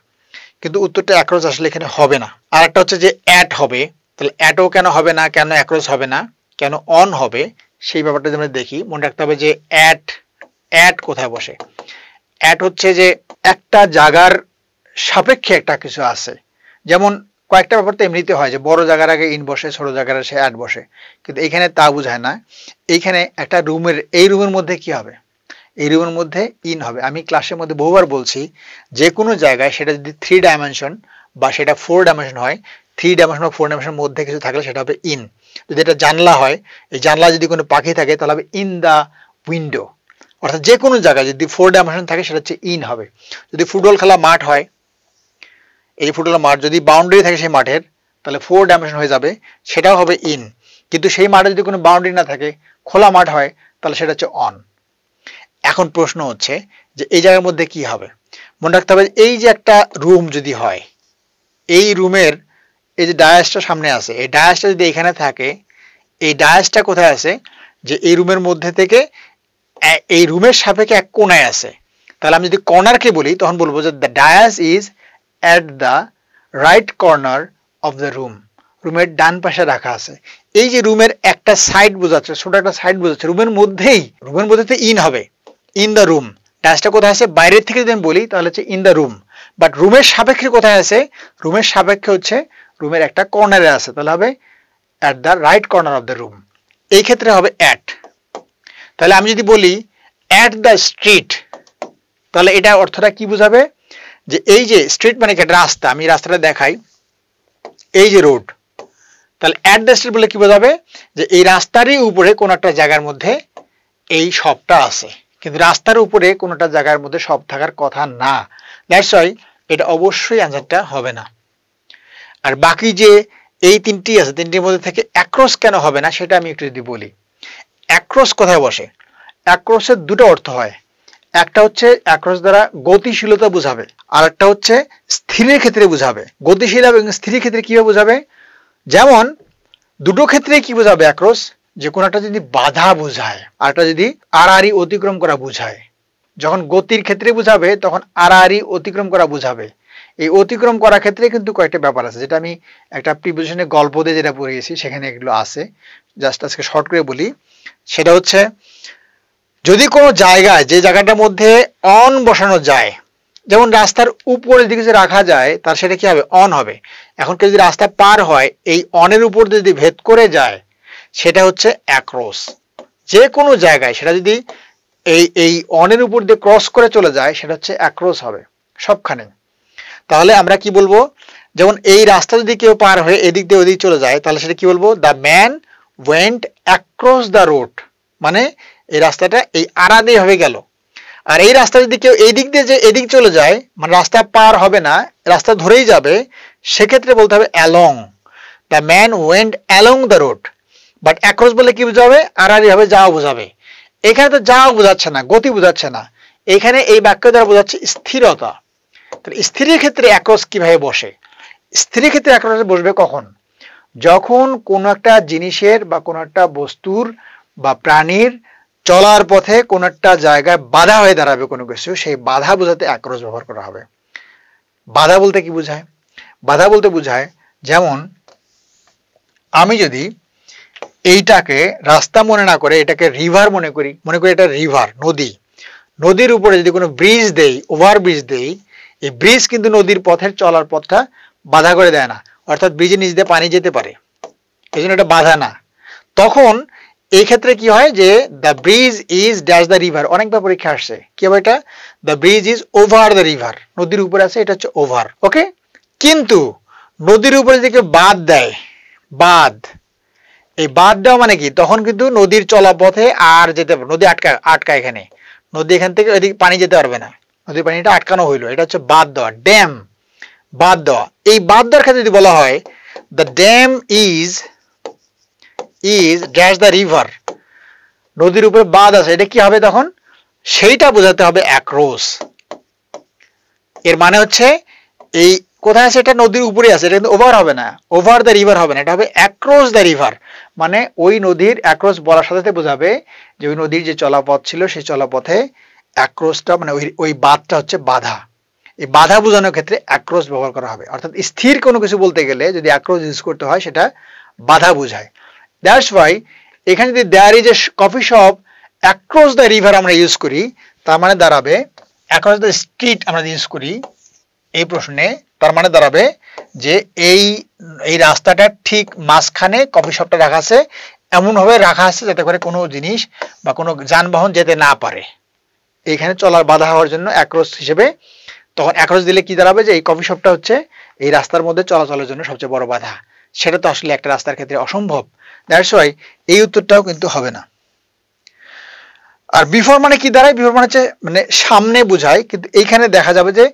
কিন্তু উত্তরটা অ্যাক্রস আসলে এখানে হবে না। আর একটা হচ্ছে যে অ্যাট হবে, তাহলে অ্যাটও কেন হবে না, কেন অ্যাক্রস হবে না, কেন অন হবে, সেই ব্যাপারটা যদি আমরা দেখি, মনে রাখতে হবে যে অ্যাট কোথায় বসে। অ্যাট হচ্ছে যে একটা জায়গার সাপেক্ষে একটা কিছু আছে, যেমন কয়েকটা ব্যাপার তো এমনিতে হয় যে বড় জায়গার আগে ইন বসে, ছোট জায়গার আগে অ্যাট বসে, কিন্তু এখানে তা বোঝায় না। এইখানে একটা রুমের, এই রুমের মধ্যে কি হবে? এই রুমের মধ্যে ইন হবে। আমি ক্লাসের মধ্যে বহুবার বলছি, যে কোনো জায়গায় সেটা যদি 3 ডাইমেনশন বা সেটা 4 ডাইমেনশন হয়, 3 ডাইমেনশন বা 4 ডাইমেনশনের মধ্যে কিছু থাকলে সেটা হবে ইন। যদি এটা জানলা হয়, এই জানলা যদি কোনো পাখি থাকে তাহলে হবে ইন দা উইন্ডো। অর্থাৎ যে কোনো জায়গায় যদি 4 ডাইমেনশন থাকে সেটা হচ্ছে ইন হবে। যদি ফুটবল খেলা মাঠ হয়, এই ফুটবল মাঠ যদি বাউন্ডারি থাকে সেই মাঠের, তাহলে 4 ডাইমেনশন হয়ে যাবে, সেটাও হবে ইন। কিন্তু সেই মাঠে যদি কোনো বাউন্ডারি না থাকে, খোলা মাঠ হয়, তাহলে সেটা হচ্ছে অন। এখন প্রশ্ন হচ্ছে যে এই জায়গার মধ্যে কি হবে? মনে রাখতে হবে, এই যে একটা রুম যদি হয়, এই রুমের এই যে ডায়াসটা সামনে আছে, এই ডায়াসটা যদি এখানে থাকে, এই ডায়াসটা কোথায় আছে? যে এই রুমের মধ্যে থেকে এই রুমের সাপেক্ষে এক কোণায় আছে। তাহলে আমি যদি কর্নারকে বলি, তখন বলবো যে the dais is at the right corner of the room. রুমের ডান পাশে রাখা আছে। এই যে রুমের একটা সাইড বোঝাচ্ছে, ছোট একটা সাইড বোঝাচ্ছে, রুমের মধ্যে ইন হবে, ইন দ্য রুম, ডাস্টটা কোথায় আছে? বাইরের থেকে যদি আমি বলি তাহলে হচ্ছে ইন দ্য রুম, বাট রুমের সাপেক্ষে কোথায় আছে? রুমের সাপেক্ষে হচ্ছে রুমের একটা কর্নারে আছে, তাহলে হবে at the right corner of the room. এই ক্ষেত্রে হবে অ্যাট। তাহলে আমি যদি বলি অ্যাট দ্য স্ট্রিট, তাহলে এটা অর্থটা কি বোঝাবে? যে এই যে স্ট্রিট মানে কি? রাস্তা, আমি রাস্তাটা দেখাই, এই যে রোড, তাহলে অ্যাট দ্য স্ট্রিট বলে কি বোঝাবে? যে এই রাস্তারই উপরে কোন একটা জায়গার মধ্যে এই শপটা আছে, কিন্তু রাস্তার উপরে কোনটা জায়গার মধ্যে শপ থাকার কথা না। দ্যাটস ওয়াই এটা অবশ্যই অ্যানসারটা হবে না। আর বাকি যে এই তিনটি আছে, তিনটির মধ্যে থেকে অ্যাক্রস কেন হবে না সেটা আমি একটু যদি বলি। অ্যাক্রস কোথায় বসে? অ্যাক্রসের দুটো অর্থ হয়, একটা হচ্ছে অ্যাক্রস দ্বারা গতিশীলতা বোঝাবে, আর একটা হচ্ছে স্থিরের ক্ষেত্রে বোঝাবে। গতিশীল এবং স্থিরের ক্ষেত্রে কিভাবে বোঝাবে? যেমন দুটো ক্ষেত্রে কি বোঝাবে অ্যাক্রস? যে কোনো একটা যদি বাধা বোঝায়, আর একটা যদি আড়াআড়ি অতিক্রম করা বোঝায়। যখন গতির ক্ষেত্রে বোঝাবে তখন আড়াআড়ি অতিক্রম করা বোঝাবে। এই অতিক্রম করার ক্ষেত্রে কিন্তু কয়েকটা ব্যাপার আছে, যেটা আমি একটা প্রিপোজিশনে গল্প দিয়ে যেটা পড়িয়েছি সেখানে এগুলো আছে, জাস্ট আজকে শর্ট করে বলি। সেটা হচ্ছে যদি কোনো জায়গায়, যে জায়গাটার মধ্যে অন বসানো যায়, যেমন রাস্তার উপরের দিকে যে রাখা যায় তার সেটা কি হবে? অন হবে। এখন কেউ যদি রাস্তা পার হয় এই অনের উপর যদি ভেদ করে যায় সেটা হচ্ছে অ্যাক্রস। যে কোনো জায়গায় সেটা যদি এই অনের উপর দিয়ে ক্রস করে চলে যায় সেটা হচ্ছে অ্যাক্রস হবে সবখানে। তাহলে আমরা কি বলবো? যেমন এই রাস্তা যদি কেউ পার হয়ে এদিক দিয়ে ওদিক চলে যায় তাহলে সেটা কি বলবো? The man went across the road, মানে এই রাস্তাটা এই আড়াআড়ি হয়ে গেল। আর এই রাস্তা যদি কেউ এই দিক দিয়ে যে এদিক চলে যায়, মানে রাস্তা পার হবে না, রাস্তা ধরেই যাবে, সেক্ষেত্রে বলতে হবে along. The man went along the road. But across বলে কি বোঝাবে? আড়াআড়ি হবে, যাওয়া বোঝাবে। এখানে তো যাওয়া বোঝাচ্ছে না, গতি বোঝাচ্ছে না, এখানে এই বাক্য দ্বারা বোঝাচ্ছে স্থিরতা। তাহলে স্থিরের ক্ষেত্রে অ্যাক্রস কিভাবে বসে? স্থিরের ক্ষেত্রে অ্যাক্রস বসবে কখন? যখন কোনো একটা জিনিসের বা কোনো একটা বস্তুর বা প্রাণীর চলার পথে কোনো একটা জায়গায় বাধা হয়ে দাঁড়াবে কোনো কিছু, সেই বাধা বোঝাতে অ্যাক্রস ব্যবহার করা হবে। বাধা বলতে কি বোঝায়? বাধা বলতে বোঝায় যেমন আমি যদি এইটাকে রাস্তা মনে না করে এটাকে রিভার মনে করি এটা রিভার, নদী। নদীর উপরে যদি কোনো ব্রিজ দেই, ওভার ব্রিজ দেই, এই ব্রিজ কিন্তু নদীর পথের চলার পথটা বাধা করে দেয় না, অর্থাৎ ব্রিজের নিচ দিয়ে পানি যেতে পারে, এই জন্য এটা বাধা না। তখন এই ক্ষেত্রে কি হয়? যে the bridge is dash the river, অনেকবার পরীক্ষা আসছে, কি হবে এটা? The bridge is over the river, নদীর উপরে আছে, এটা হচ্ছে ওভার, ওকে। কিন্তু নদীর উপরে যদি কেউ বাঁধ দেয়, বাঁধ, এই বাঁধ দেওয়া মানে কি? তখন কিন্তু নদীর চলাপথে আর যেতে পারবে, নদী আটকা, এখানে নদী এখান থেকে ওইদিকে পানি যেতে পারবে না, নদীর পানিটা আটকানো হইলো, এটা হচ্ছে বাঁধ দেওয়া, ড্যাম, বাঁধ দেওয়া। এই বাঁধ দেওয়ার ক্ষেত্রে যদি বলা হয় the dam is dash the river, নদীর উপরে বাঁধ আছে, এটা কি হবে তখন? সেইটা বোঝাতে হবে অ্যাক্রস। এর মানে হচ্ছে এই কোথায় আছে? এটা নদীর উপরে আছে, এটা কিন্তু ওভার হবে না, ওভার দ্য রিভার হবে না, এটা হবে অ্যাক্রস দ্য রিভার। মানে ওই নদীর অ্যাক্রস বলার সাথে সাথে বোঝাবে যে ওই নদীর যে চলাপথ ছিল সেই চলাপথে অ্যাক্রসটা মানে ওই বাঁধটা হচ্ছে বাধা। এই বাধা বোঝানোর ক্ষেত্রে অ্যাক্রস ব্যবহার করা হবে। অর্থাৎ স্থির কোনো কিছু বলতে গেলে যদি অ্যাক্রস ইউজ করতে হয় সেটা বাধা বোঝায়। দ্যাটস ওয়াই এখানে যদি there is a coffee shop across the river আমরা ইউজ করি, তার মানে দাঁড়াবে অ্যাক্রস দ্য স্ট্রিট আমরা ইউজ করি এই প্রশ্নে, তার মানে দাঁড়াবে যে এই রাস্তাটার ঠিক মাঝখানে কফি শপটা রাখা আছে, এমনভাবে রাখা আছে যাতে করে কোনো জিনিস বা কোনো যানবাহন যেতে না পারে, এইখানে চলার বাধা হওয়ার জন্য অ্যাক্রস হিসেবে। তখন অ্যাক্রস দিলে কি দাঁড়াবে? যে এই কফি শপটা হচ্ছে এই রাস্তার মধ্যে চলাচলের জন্য সবচেয়ে বড় বাধা, সেটা তো আসলে একটা রাস্তার ক্ষেত্রে অসম্ভব। দ্যাটস ওয়াই এই উত্তরটাও কিন্তু হবে না। আর বিফোর মানে কি দাঁড়ায়? বিফোর মানে হচ্ছে মানে সামনে বোঝায়, কিন্তু এইখানে দেখা যাবে যে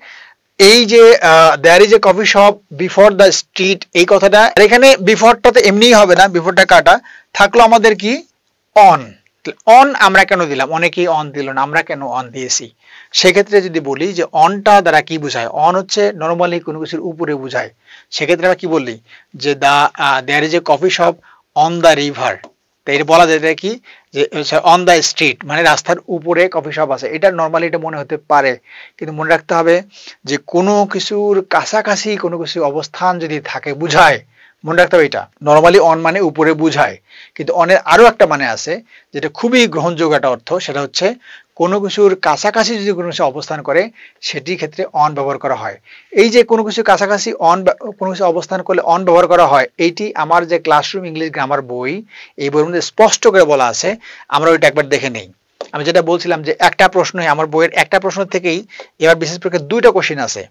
এই যে there is a coffee shop before the street, এই কথাটা এখানে বিফোরটা তো এমনিই হবে না, বিফোরটা কাটা থাকলো আমাদের কি অন। অন আমরা কেন দিলাম? অনেকেই অন দিল না, আমরা কেন অন দিয়েছি? সেক্ষেত্রে যদি বলি যে অনটা দ্বারা কি বোঝায়? অন হচ্ছে নর্মালি কোনো কিছুর উপরে বোঝায়, সেক্ষেত্রে আমরা কি বললি যে there is a coffee shop on the river, তাই এটা বলা যায় কি যে অন দ্য স্ট্রিট মানে রাস্তার উপরে কফি শপ আছে, এটা নর্মালি এটা মনে হতে পারে, কিন্তু মনে রাখতে হবে যে কোনো কিছুর কাছাকাছি কোনো কিছু অবস্থান যদি থাকে বুঝায়, মনে রাখতে হবে এটা নর্মালি অন মানে উপরে বুঝায়, কিন্তু অনের আরো একটা মানে আছে যেটা খুবই গ্রহণযোগ্য একটা অর্থ, সেটা হচ্ছে কোনো কিছুর কাছাকাছি যদি কোনো কিছু অবস্থান করে সেটির ক্ষেত্রে অন ব্যবহার করা হয়। এই যে কোনো কিছু কাছাকাছি কোনো কিছু অবস্থান করলে অন ব্যবহার করা হয়, এইটি আমার যে ক্লাসরুম ইংলিশ গ্রামার বই, এই বইয়ের মধ্যে স্পষ্ট করে বলা আছে। আমরা ওইটা একবার দেখে নেই। আমি যেটা বলছিলাম যে একটা প্রশ্নই, আমার বইয়ের একটা প্রশ্ন থেকেই এবার বিশেষ পরীক্ষায় 2টা কোশ্চেন আছে,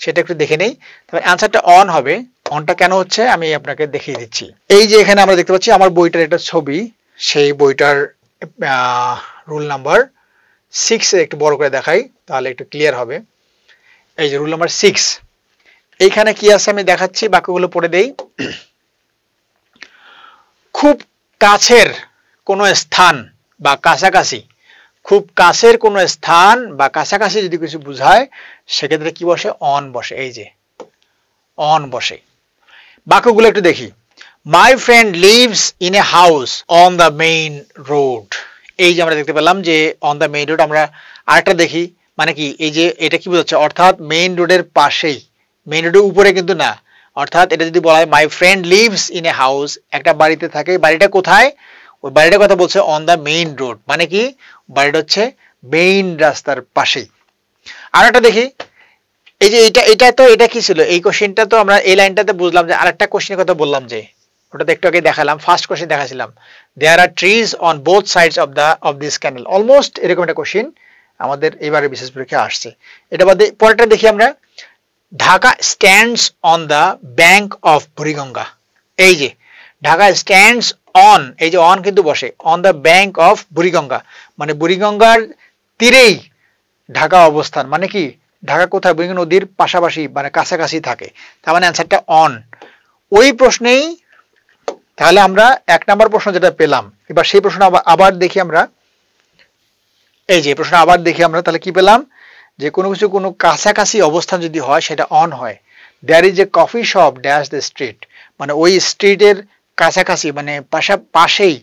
সেটা একটু দেখে নেই। তবে অ্যান্সারটা অন হবে। অনটা কেন হচ্ছে আমি আপনাকে দেখিয়ে দিচ্ছি। এই যে এখানে আমরা দেখতে পাচ্ছি আমার বইটার একটা ছবি, সেই বইটার রুল নাম্বার 6 একটু বড় করে দেখাই তাহলে একটু ক্লিয়ার হবে। এই যে রুল নাম্বার 6, এইখানে কি আছে আমি দেখাচ্ছি, বাক্যগুলো পড়ে দেই। খুব কাছের কোনো স্থান বা কাছাকাছি, খুব কাছের কোনো স্থান বা কাছাকাছি যদি কিছু বোঝায় সেক্ষেত্রে কি বসে? অন বসে। এই যে অন বসে। বাক্যগুলো একটু দেখি। My friend lives in a house on the main road. এই যে আমরা দেখতে পেলাম যে অন দ্য মেইন রোড। আমরা আরেকটা দেখি, মানে কি এই যে এটা কি বোঝাচ্ছে? অর্থাৎ মেইন রোডের পাশেই, মেইন রোডের উপরে কিন্তু না। অর্থাৎ এটা যদি বলা হয় my friend lives in a house, একটা বাড়িতে থাকে, বাড়িটা কোথায়? ওই বাড়িটার কথা বলছে অন দ্য মেইন রোড, মানে কি বাড়িটা হচ্ছে মেইন রাস্তার পাশেই। আর একটা দেখি, এই যে এটা কি ছিল? এই কোশ্চেনটা তো আমরা এই লাইনটাতে বুঝলাম যে আরেকটা কোশ্চেনের কথা বললাম, যে ওটা একটু আগে দেখালাম, ফার্স্ট কোশ্চেন দেখাছিলাম, there are trees on both sides of this canal. Almost এরকম একটা কোশ্চেন আমাদের এবারে বিশেষ পরীক্ষায় আসছে। এটা বাদে পরেরটা দেখি আমরা। Dhaka stands on the bank of Buriganga. এই যে ঢাকা স্ট্যান্ডস অন, এই যে অন কিন্তু বসে, on the bank of Buriganga, মানে বুড়িগঙ্গার তীরেই ঢাকা অবস্থান। মানে কি ঢাকা কোথায়? বুড়িগঙ্গা নদীর পাশাপাশি, মানে কাছাকাছি থাকে। তার মানে অ্যান্সারটা অন। ওই প্রশ্নেই তাহলে আমরা 1 নম্বর প্রশ্ন যেটা পেলাম, এবার সেই প্রশ্ন আবার দেখি আমরা। এই যে প্রশ্ন আবার দেখি আমরা, তাহলে কি পেলাম? যে কোনো কিছু কোনো কাছাকাছি অবস্থান যদি হয় সেটা অন হয়। There is a coffee shop dash the street, মানে ওই স্ট্রিটের কাছাকাছি, মানে পাশেই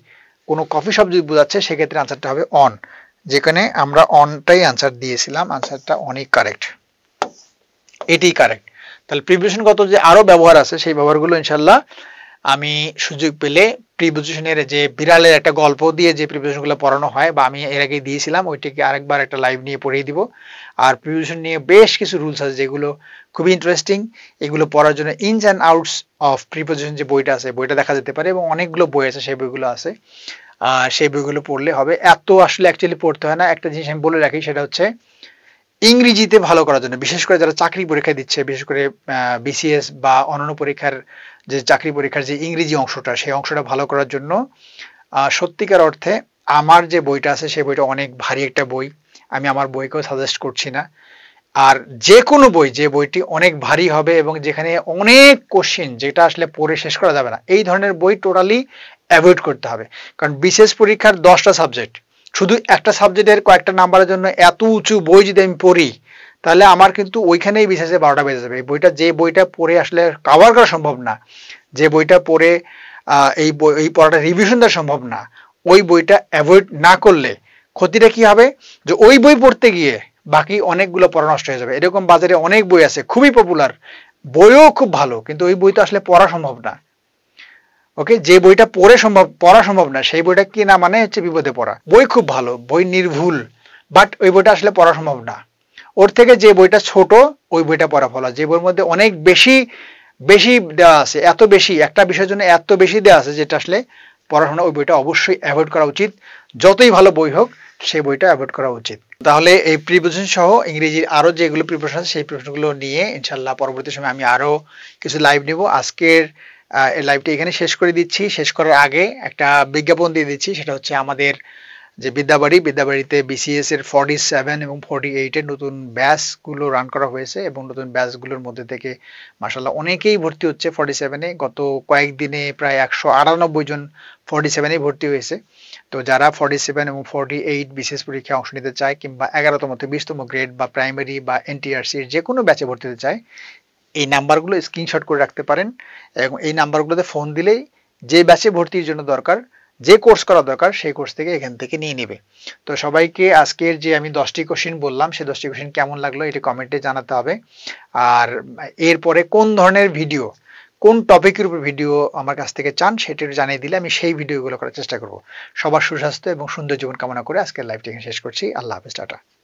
কোনো কফি শপ যদি বোঝাচ্ছে সেক্ষেত্রে আনসারটা হবে অন। যেখানে আমরা অনটাই আনসার দিয়েছিলাম, আনসারটা অনই কারেক্ট, এটাই কারেক্ট। তাহলে প্রিপোজিশনগত যে আরো ব্যবহার আছে সেই ব্যবহারগুলো ইনশাল্লাহ আমি সুযোগ পেলে, প্রিপোজিশনের যে বিড়ালের একটা গল্প দিয়ে যে প্রিপোজিশনগুলো পড়ানো হয় বা আমি এর আগে দিয়েছিলাম, ওইটাকে আরেকবার একটা লাইভ নিয়ে পড়িয়ে দিব। আর প্রিপোজিশন নিয়ে বেশ কিছু রুলস আছে যেগুলো খুবই ইন্টারেস্টিং। এগুলো পড়ার জন্য ইনস অ্যান্ড আউটস অফ প্রিপোজিশন যে বইটা আছে, বইটা দেখা যেতে পারে, এবং অনেকগুলো বই আছে, সেই বইগুলো আছে। সেই বইগুলো পড়লে হবে। এত আসলে অ্যাকচুয়ালি পড়তে হয় না। একটা জিনিস আমি বলে রাখি, সেটা হচ্ছে ইংরেজিতে ভালো করার জন্য, বিশেষ করে যারা চাকরি পরীক্ষা দিচ্ছে, বিশেষ করে বিসিএস বা অন্যান্য পরীক্ষার যে চাকরি পরীক্ষার যে ইংরেজি অংশটা, সেই অংশটা ভালো করার জন্য সত্যিকার অর্থে আমার যে বইটা আছে সেই বইটা অনেক ভারী একটা বই। আমি আমার বইকেও সাজেস্ট করছি না। আর যে কোনো বই, যে বইটি অনেক ভারী হবে এবং যেখানে অনেক কোশ্চেন যেটা আসলে পড়ে শেষ করা যাবে না, এই ধরনের বই টোটালি অ্যাভয়েড করতে হবে। কারণ বিশেষ পরীক্ষার 10টা সাবজেক্ট, শুধু একটা সাবজেক্টের কয়েকটা নাম্বারের জন্য এত উঁচু বই যদি আমি পড়ি, তাহলে আমার কিন্তু ওইখানেই বিশেষে 12টা বেজে যাবে। এই বইটা, যে বইটা পড়ে আসলে কভার করা সম্ভব না, যে বইটা পড়ে এই পড়াটা রিভিশন দেওয়া সম্ভব না, ওই বইটা অ্যাভয়েড না করলে ক্ষতিটা কি হবে? যে ওই বই পড়তে গিয়ে বাকি অনেকগুলো পড়া নষ্ট হয়ে যাবে। এরকম বাজারে অনেক বই আছে খুবই পপুলার, বইও খুব ভালো, কিন্তু ওই বই তো আসলে পড়া সম্ভব না। ওকে, যে বইটা পড়া সম্ভব না, সেই বইটা কি না মানে হচ্ছে বিপদে পড়া। বই খুব ভালো, বই নির্ভুল, বাট ওই বইটা আসলে পড়া সম্ভব না। ওর থেকে যে বইটা ছোট, ওই বইটা পড়া ভালো। যে বইয়ের মধ্যে অনেক বেশি দেওয়া আছে, এত বেশি, একটা বিষয়ের জন্য এত বেশি দেওয়া আছে, যেটা আসলে পড়াশোনা, ওই বইটা অবশ্যই অ্যাভয়েড করা উচিত। যতই ভালো বই হোক, সেই বইটা অ্যাভয়েড করা উচিত। তাহলে এই প্রিপোজিশন সহ ইংরেজির আরো যেগুলো প্রিপারেশন আছে, সেই প্রিপারেশনগুলো নিয়ে ইনশাল্লাহ পরবর্তী সময় আমি আরো কিছু লাইভ নিব। আজকের এই লাইভটা এখানে শেষ করে দিচ্ছি। শেষ করার আগে একটা বিজ্ঞাপন দিয়ে দিচ্ছি, সেটা হচ্ছে আমাদের যে বিদ্যাবাড়িতে বিসিএস এর 47 এবং 48 এর নতুন ব্যাচগুলো রান করা হয়েছে, এবং নতুন ব্যাচগুলোর মধ্যে থেকে মাশাআল্লাহ অনেকেই ভর্তি হচ্ছে 47-এ। গত কয়েকদিনে প্রায় 198 জন 47-এ ভর্তি হয়েছে। তো যারা 47 এবং 48 বিসিএস পরীক্ষায় অংশ নিতে চায়, কিংবা 11তম থেকে 20তম গ্রেড বা প্রাইমারি বা এনটিআরসির যে কোনো ব্যাচে ভর্তি হতে চায়, এই নাম্বারগুলো স্ক্রিনশট করে রাখতে পারেন, এবং এই নাম্বারগুলোতে ফোন দিলেই যে ব্যাচে ভর্তির জন্য দরকার, যে কোর্স করা দরকার, সেই কোর্স থেকে এখান থেকে নিয়ে নেবে। তো সবাইকে আজকের যে আমি 10টি কোশ্চেন বললাম, সেই 10টি কোশ্চেন কেমন লাগলো এটা কমেন্টে জানাতে হবে। আর এরপরে কোন ধরনের ভিডিও, কোন টপিকের উপর ভিডিও আমার কাছ থেকে চান সেটা একটু জানিয়ে দিলে আমি সেই ভিডিওগুলো করার চেষ্টা করব। সবার সুস্বাস্থ্য এবং সুন্দর জীবন কামনা করে আজকের লাইভটি এখানে শেষ করছি। আল্লাহ হাফেজ, টাটা।